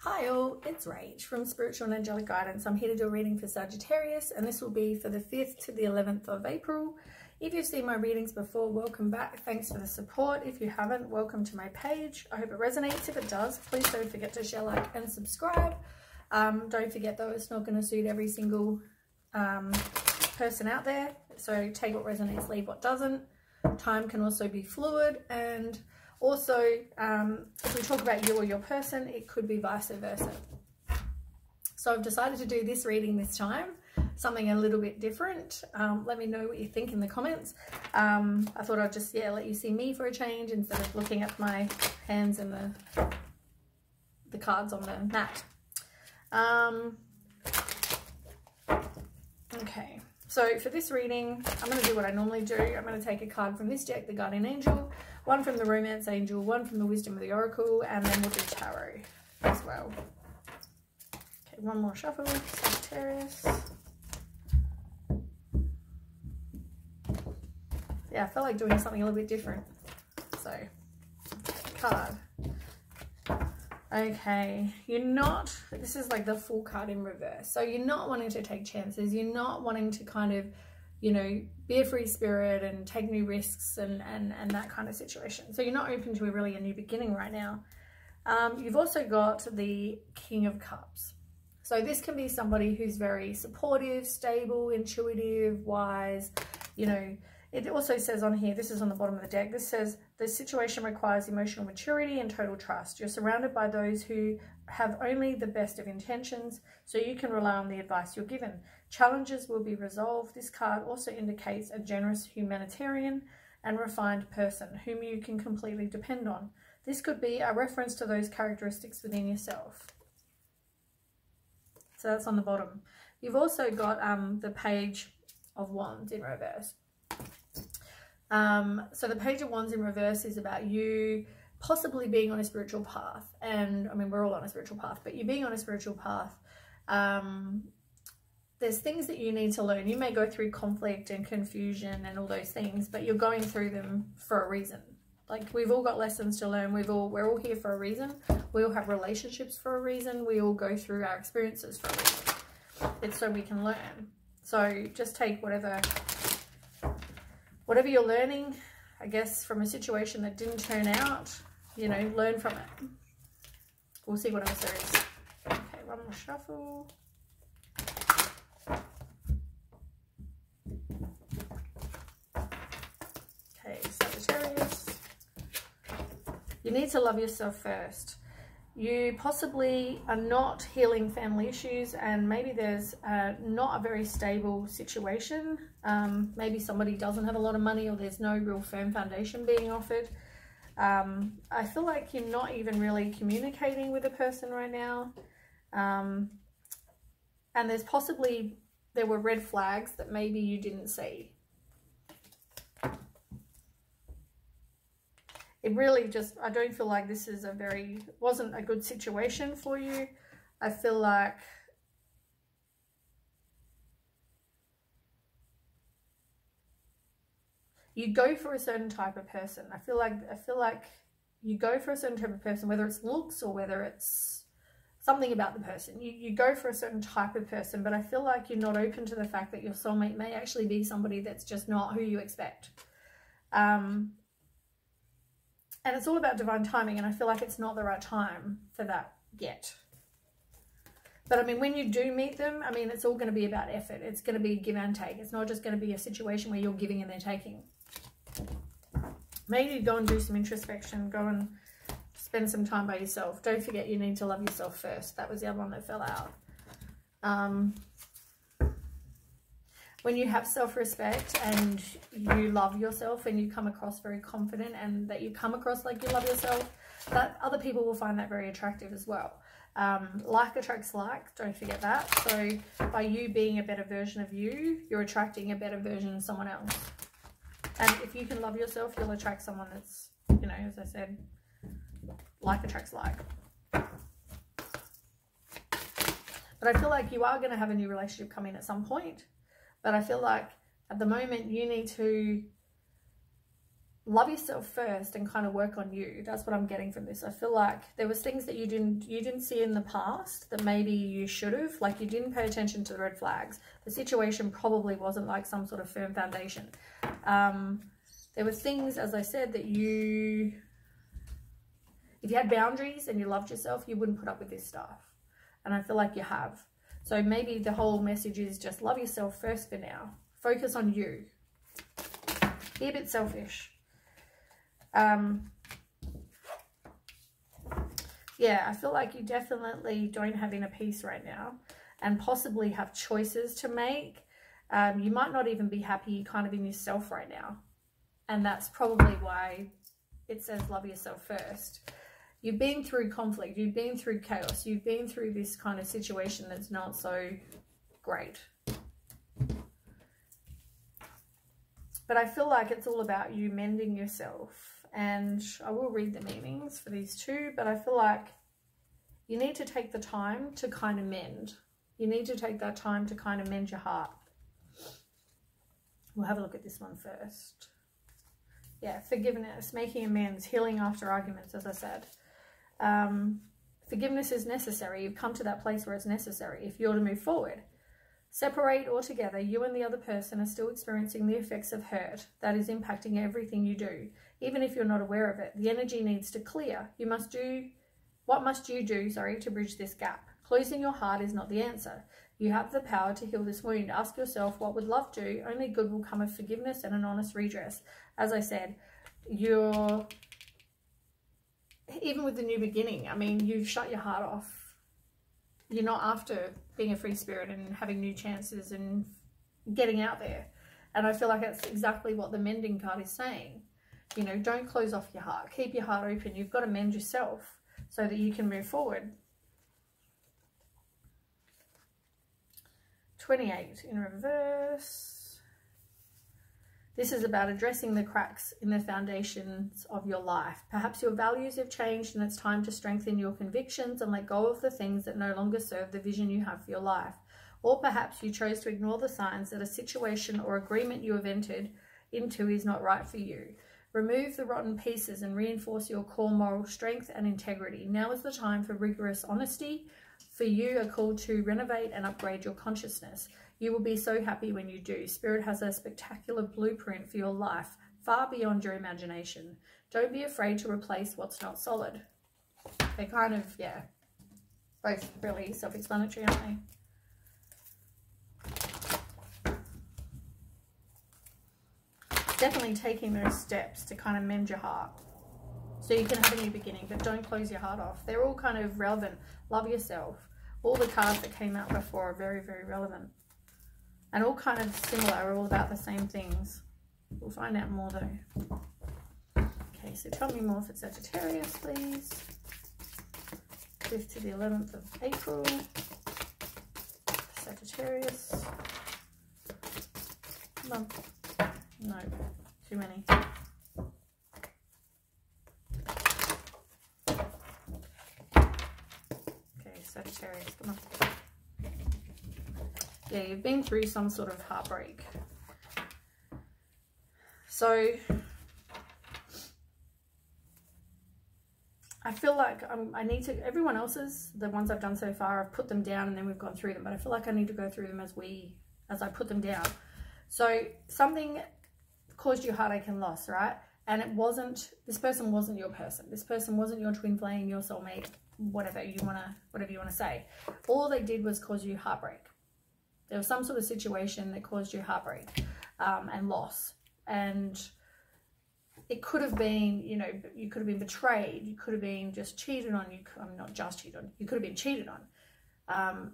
Hi all, it's Rach from Spiritual and Angelic Guidance. I'm here to do a reading for Sagittarius, and this will be for the 5th to the 11th of April. If you've seen my readings before, welcome back. Thanks for the support. If you haven't, welcome to my page. I hope it resonates. If it does, please don't forget to share, like, and subscribe. Don't forget though, it's not going to suit every single person out there. So take what resonates, leave what doesn't. Time can also be fluid, and also, if we talk about you or your person, it could be vice versa. So I've decided to do this reading this time, something a little bit different. Let me know what you think in the comments. I thought I'd just, let you see me for a change instead of looking at my hands and the cards on the mat. Okay, so for this reading, I'm going to do what I normally do. I'm going to take a card from this deck, the Guardian Angel, one from the Romance Angel, one from the Wisdom of the Oracle, and then we'll do Tarot as well. Okay, one more shuffle, Sagittarius. Yeah, I felt like doing something a little bit different. So, card. Okay, you're not, this is like the full card in reverse. So you're not wanting to take chances. You're not wanting to kind of, you know, be a free spirit and take new risks and that kind of situation. So you're not open to a new beginning right now. You've also got the King of Cups. So this can be somebody who's very supportive, stable, intuitive, wise. You know, it also says on here, this is on the bottom of the deck, this says, the situation requires emotional maturity and total trust. You're surrounded by those who have only the best of intentions, so you can rely on the advice you're given. Challenges will be resolved. This card also indicates a generous humanitarian and refined person whom you can completely depend on. This could be a reference to those characteristics within yourself. So that's on the bottom. You've also got the Page of Wands in reverse. So the Page of Wands in reverse is about you possibly being on a spiritual path. And I mean, we're all on a spiritual path, but you being on a spiritual path, there's things that you need to learn. You may go through conflict and confusion and all those things, but you're going through them for a reason. Like, we've all got lessons to learn. We're all here for a reason. We all have relationships for a reason. We all go through our experiences for a reason. It's so we can learn. So just take whatever you're learning, I guess, from a situation that didn't turn out, you know, learn from it. We'll see what else there is. Okay, one more shuffle. Okay, Sagittarius. You need to love yourself first. You possibly are not healing family issues, and maybe there's not a very stable situation. Maybe somebody doesn't have a lot of money, or there's no real firm foundation being offered. I feel like you're not even really communicating with a person right now. And there were red flags that maybe you didn't see. It really just, I don't feel like this is wasn't a good situation for you. I feel like you go for a certain type of person. I feel like you go for a certain type of person, whether it's looks or whether it's something about the person. You go for a certain type of person, but I feel like you're not open to the fact that your soulmate may actually be somebody that's just not who you expect. And it's all about divine timing, and I feel like it's not the right time for that yet. But I mean, when you do meet them, I mean, it's all going to be about effort. It's going to be give and take. It's not just going to be a situation where you're giving and they're taking. Maybe go and do some introspection. Go and spend some time by yourself. Don't forget you need to love yourself first. That was the other one that fell out. When you have self-respect and you love yourself and you come across very confident, and that you come across like you love yourself, that other people will find that very attractive as well. Like attracts like, don't forget that. So by you being a better version of you, you're attracting a better version of someone else. And if you can love yourself, you'll attract someone that's, you know, as I said, like attracts like. But I feel like you are going to have a new relationship coming at some point. But I feel like at the moment you need to love yourself first and kind of work on you. That's what I'm getting from this. I feel like there was things that you didn't see in the past that maybe you should have. Like, you didn't pay attention to the red flags. The situation probably wasn't like some sort of firm foundation. There were things, as I said, that if you had boundaries and you loved yourself, you wouldn't put up with this stuff. And I feel like you have. So maybe the whole message is just love yourself first for now. Focus on you. Be a bit selfish. Yeah, I feel like you definitely don't have inner peace right now, and possibly have choices to make. You might not even be happy kind of in yourself right now, and that's probably why it says love yourself first. You've been through conflict, you've been through chaos, you've been through this kind of situation that's not so great. But I feel like it's all about you mending yourself. And I will read the meanings for these two, but I feel like you need to take the time to kind of mend. You need to take that time to kind of mend your heart. We'll have a look at this one first. Yeah, forgiveness, making amends, healing after arguments, as I said. Forgiveness is necessary. You've come to that place where it's necessary if you're to move forward. Separate altogether, you and the other person are still experiencing the effects of hurt that is impacting everything you do. Even if you're not aware of it, the energy needs to clear. What must you do, to bridge this gap? Closing your heart is not the answer. You have the power to heal this wound. Ask yourself, what would love do? Only good will come of forgiveness and an honest redress. As I said, even with the new beginning, I mean, you've shut your heart off. You're not after being a free spirit and having new chances and getting out there. And I feel like that's exactly what the mending card is saying. You know, don't close off your heart. Keep your heart open. You've got to mend yourself so that you can move forward. 28 in reverse. This is about addressing the cracks in the foundations of your life. Perhaps your values have changed and it's time to strengthen your convictions and let go of the things that no longer serve the vision you have for your life. Or perhaps you chose to ignore the signs that a situation or agreement you have entered into is not right for you. Remove the rotten pieces and reinforce your core moral strength and integrity. Now is the time for rigorous honesty. For you are called to renovate and upgrade your consciousness. You will be so happy when you do. Spirit has a spectacular blueprint for your life, far beyond your imagination. Don't be afraid to replace what's not solid. They're kind of, yeah, both really self-explanatory, aren't they? Definitely taking those steps to kind of mend your heart so you can have a new beginning, but don't close your heart off. They're all kind of relevant. Love yourself. All the cards that came out before are very, very relevant. And all kind of similar, all about the same things. We'll find out more though. Okay, so tell me more for Sagittarius, please. 5th to the 11th of April. Sagittarius. Come on. No, too many. Okay, Sagittarius, come on. Yeah, you've been through some sort of heartbreak. So I feel like I need to, everyone else's, the ones I've done so far, I've put them down and then we've gone through them, but I feel like I need to go through them as I put them down. So something caused you heartache and loss, right? And it wasn't, this person wasn't your person. This person wasn't your twin flame, your soulmate, whatever you want to say. All they did was cause you heartbreak. There was some sort of situation that caused you heartbreak and loss. And it could have been, you know, you could have been betrayed. You could have been just cheated on. Not just cheated on. You could have been cheated on.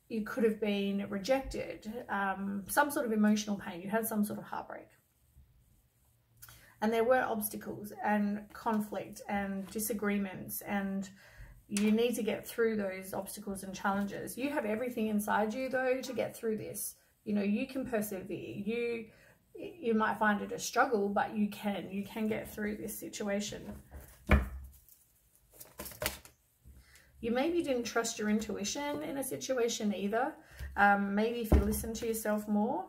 You could have been rejected. Some sort of emotional pain. You had some sort of heartbreak. And there were obstacles and conflict and disagreements, and you need to get through those obstacles and challenges. You have everything inside you, though, to get through this. You know, you can persevere. You might find it a struggle, but you can get through this situation. You maybe didn't trust your intuition in a situation either. Maybe if you listen to yourself more,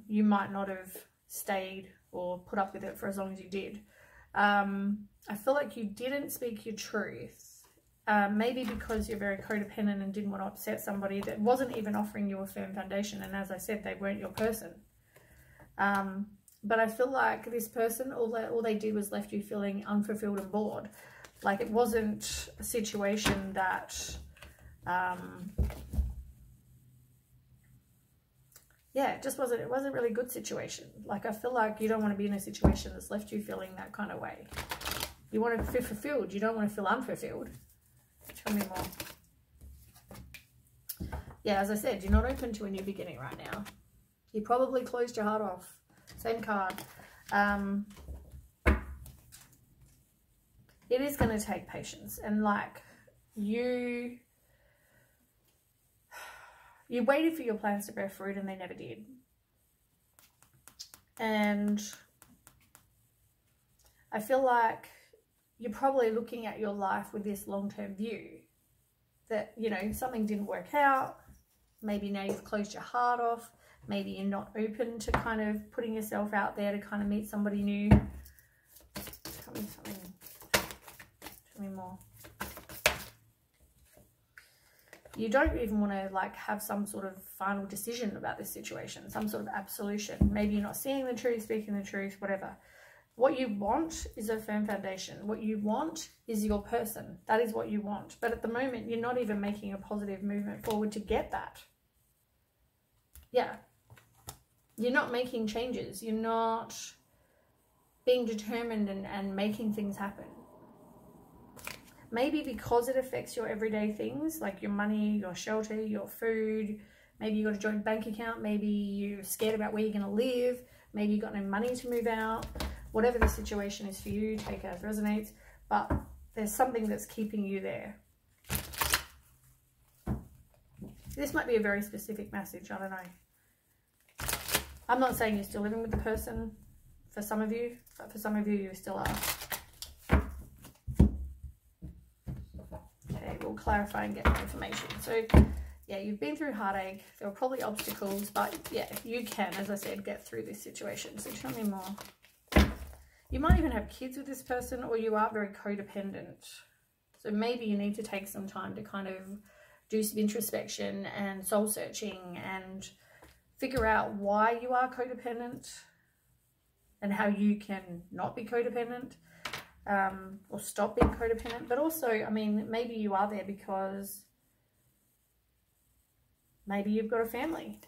you might not have stayed or put up with it for as long as you did. I feel like you didn't speak your truth. Maybe because you're very codependent and didn't want to upset somebody that wasn't even offering you a firm foundation. And as I said, they weren't your person. But I feel like this person, all they did was left you feeling unfulfilled and bored. Like it wasn't a situation that, yeah, it wasn't a really good situation. Like I feel like you don't want to be in a situation that's left you feeling that kind of way. You want to feel fulfilled. You don't want to feel unfulfilled. Tell me more. Yeah, as I said, you're not open to a new beginning right now. You probably closed your heart off. Same card. It is going to take patience. And like you waited for your plans to bear fruit and they never did. And I feel like you're probably looking at your life with this long-term view that, you know, something didn't work out. Maybe now you've closed your heart off. Maybe you're not open to kind of putting yourself out there to kind of meet somebody new. Tell me something. Tell me more. You don't even want to like have some sort of final decision about this situation, some sort of absolution. Maybe you're not seeing the truth, speaking the truth, whatever. What you want is a firm foundation. What you want is your person. That is what you want. But at the moment, you're not even making a positive movement forward to get that. Yeah. You're not making changes. You're not being determined and making things happen. Maybe because it affects your everyday things, like your money, your shelter, your food. Maybe you got a joint bank account. Maybe you're scared about where you're going to live. Maybe you got no money to move out. Whatever the situation is for you, take it as resonates. But there's something that's keeping you there. This might be a very specific message. I don't know. I'm not saying you're still living with the person for some of you, but for some of you, you still are. Okay, we'll clarify and get more information. So, yeah, you've been through heartache. There were probably obstacles, but yeah, you can, as I said, get through this situation. So tell me more. You might even have kids with this person, or you are very codependent. So maybe you need to take some time to kind of do some introspection and soul searching and figure out why you are codependent and how you can not be codependent, or stop being codependent. But also, I mean, maybe you are there because maybe you've got a family.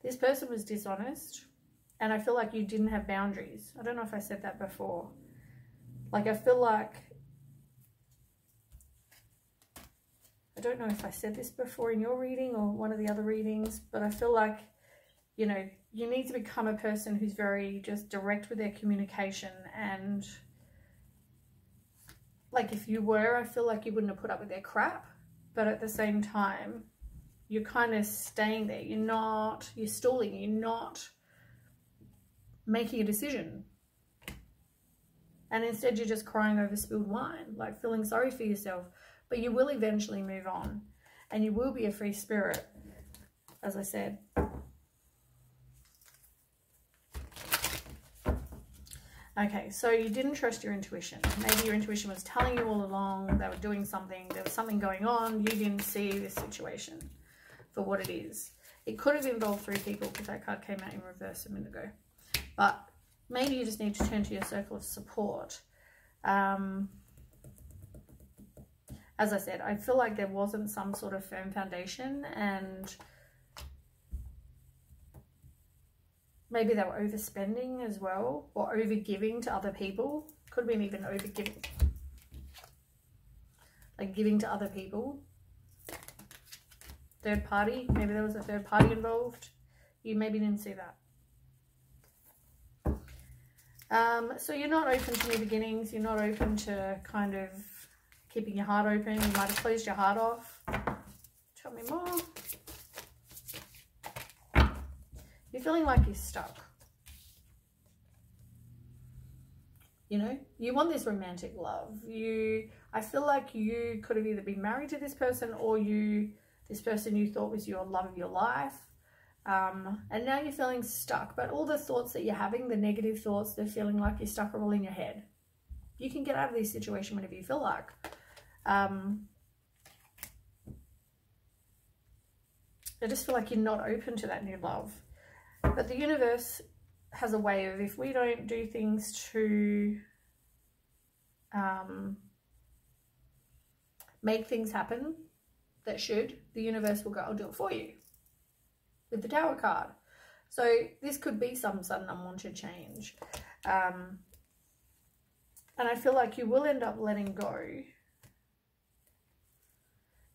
This person was dishonest, and I feel like you didn't have boundaries. I don't know if I said that before. Like, I feel like, I don't know if I said this before in your reading or one of the other readings, but I feel like, you know, you need to become a person who's very just direct with their communication. And like, if you were, I feel like you wouldn't have put up with their crap, but at the same time, you're kind of staying there. You're stalling. You're not making a decision. And instead you're just crying over spilled wine, like feeling sorry for yourself. But you will eventually move on. And you will be a free spirit, as I said. Okay, so you didn't trust your intuition. Maybe your intuition was telling you all along they were doing something. There was something going on. You didn't see this situation for what it is. It could have involved 3 people because that card came out in reverse a minute ago. But maybe you just need to turn to your circle of support. As I said, I feel like there wasn't some sort of firm foundation, and maybe they were overspending as well, or overgiving to other people. Could have been even overgiving, like giving to other people. Third party, maybe there was a third party involved. You maybe didn't see that. So you're not open to new beginnings. You're not open to kind of keeping your heart open. You might have closed your heart off. Tell me more. You're feeling like you're stuck. You know, you want this romantic love. I feel like you could have either been married to this person, or you this person you thought was your love of your life. And now you're feeling stuck, but all the thoughts that you're having, the negative thoughts, they're feeling like you're stuck are all in your head. You can get out of this situation whenever you feel like. I just feel like you're not open to that new love. But the universe has a way of, if we don't do things to make things happen that should, the universe will go, I'll do it for you, with the Tower card. So this could be some sudden unwanted change. And I feel like you will end up letting go,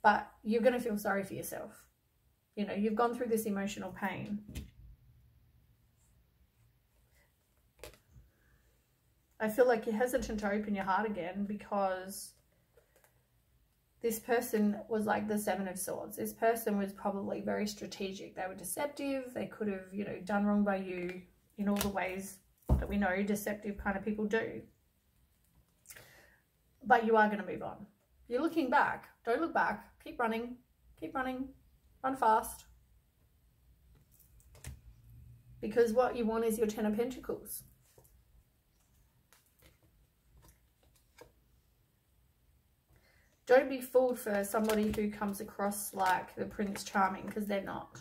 but you're going to feel sorry for yourself. You know, you've gone through this emotional pain. I feel like you're hesitant to open your heart again because this person was like the Seven of Swords. This person was probably very strategic. They were deceptive. They could have, you know, done wrong by you in all the ways that we know deceptive kind of people do. But you are going to move on. You're looking back. Don't look back. Keep running. Keep running. Run fast. Because what you want is your Ten of Pentacles. Don't be fooled for somebody who comes across like the Prince Charming, because they're not.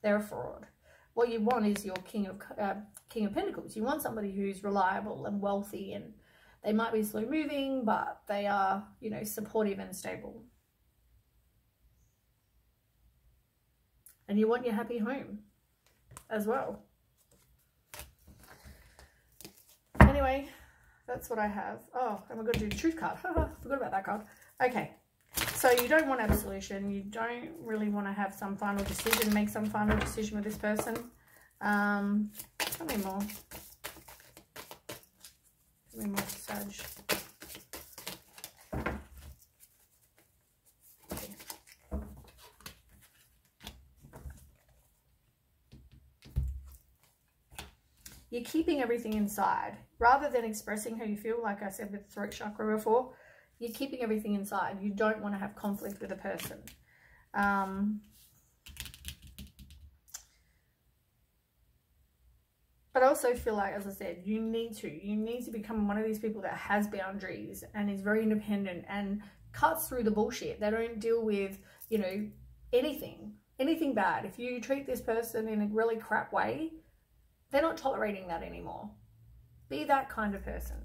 They're a fraud. What you want is your King of Pentacles. You want somebody who's reliable and wealthy, and they might be slow moving, but they are, you know, supportive and stable. And you want your happy home as well. Anyway, that's what I have. Oh, and we're going to do the Truth card. Forgot about that card. Okay, so you don't want absolution. You don't really want to have some final decision, make some final decision with this person. Tell me more. Tell me more, Sag. Okay. You're keeping everything inside. Rather than expressing how you feel, like I said with the throat chakra before, you're keeping everything inside. You don't want to have conflict with a person. But I also feel like, as I said, you need to become one of these people that has boundaries and is very independent and cuts through the bullshit. They don't deal with, you know, anything bad. If you treat this person in a really crap way, they're not tolerating that anymore. Be that kind of person.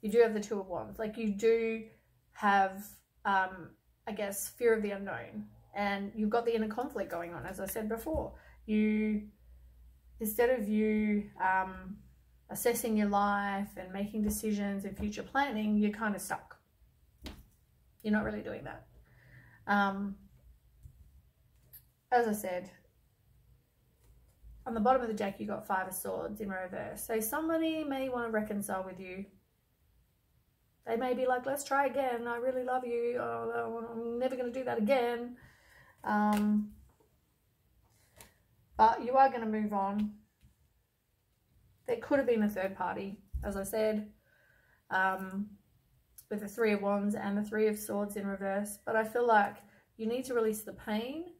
You do have the Two of Wands. Like, you do have, I guess, fear of the unknown. And you've got the inner conflict going on, as I said before. Instead of you assessing your life and making decisions and future planning, you're kind of stuck. You're not really doing that. As I said, on the bottom of the deck, you got Five of Swords in reverse. So somebody may want to reconcile with you. They may be like, let's try again. I really love you. Oh, I'm never going to do that again. But you are going to move on. There could have been a third party, as I said, with the Three of Wands and the Three of Swords in reverse. But I feel like you need to release the pain.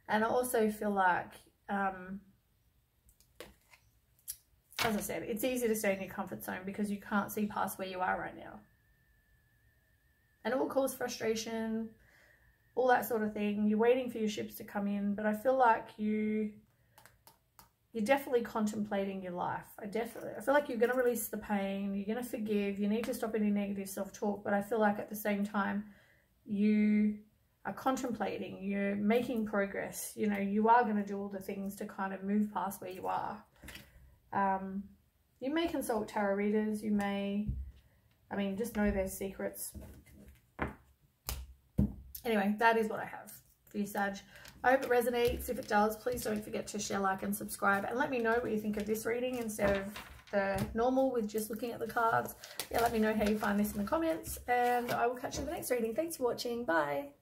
And I also feel like, as I said, it's easy to stay in your comfort zone because you can't see past where you are right now. And it will cause frustration, all that sort of thing. You're waiting for your ships to come in, but I feel like you're definitely contemplating your life. I feel like you're going to release the pain, you're going to forgive, you need to stop any negative self-talk, but I feel like at the same time, you are contemplating, you're making progress, you know, you are going to do all the things to kind of move past where you are. You may consult tarot readers, you may, I mean, just know their secrets. Anyway, that is what I have for you, Sag. I hope it resonates. If it does, please don't forget to share, like, and subscribe. And let me know what you think of this reading instead of the normal with just looking at the cards. Yeah, let me know how you find this in the comments. And I will catch you in the next reading. Thanks for watching. Bye.